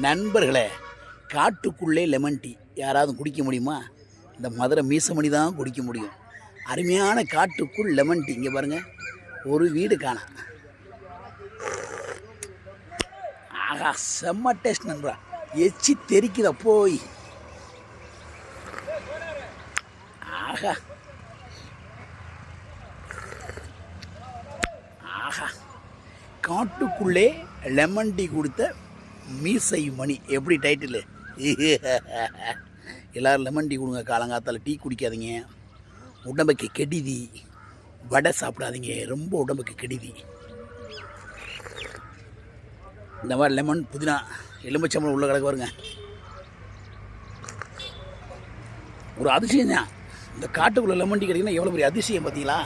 நண்பர்களே, காட்டுக்குள்ளே lemon tea யாராவது குடிக்க முடியுமா? இந்த மதுரை மீசமணி தான் குடிக்க முடியும். அருமையான காட்டுக்குள் லெமன் டீ. இங்கே பாருங்கள், ஒரு வீடு காணா. ஆஹா, செம்ம டேஸ்ட் நண்பா. எச்சி தெரிக்குதா போய். ஆஹா ஆஹா, காட்டுக்குள்ளே லெமன் டீ கொடுத்த மீசை மணி. எப்படி டைட்டில்? எல்லோரும் லெமன் டீ கொடுங்க. காலங்காத்தால் டீ குடிக்காதீங்க, உடம்புக்கு கெடுதி. வடை சாப்பிடாதீங்க, ரொம்ப உடம்புக்கு கெடுதி. இந்த மாதிரி லெமன், புதினா, எலுமிச்சம்பழம் உள்ள கிடக்கு வருங்க. ஒரு அதிசயம் தான். இந்த காட்டுக்குள்ளே லெமன் டீ கிடைக்குன்னா எவ்வளோ பெரிய அதிசயம் பார்த்தீங்களா?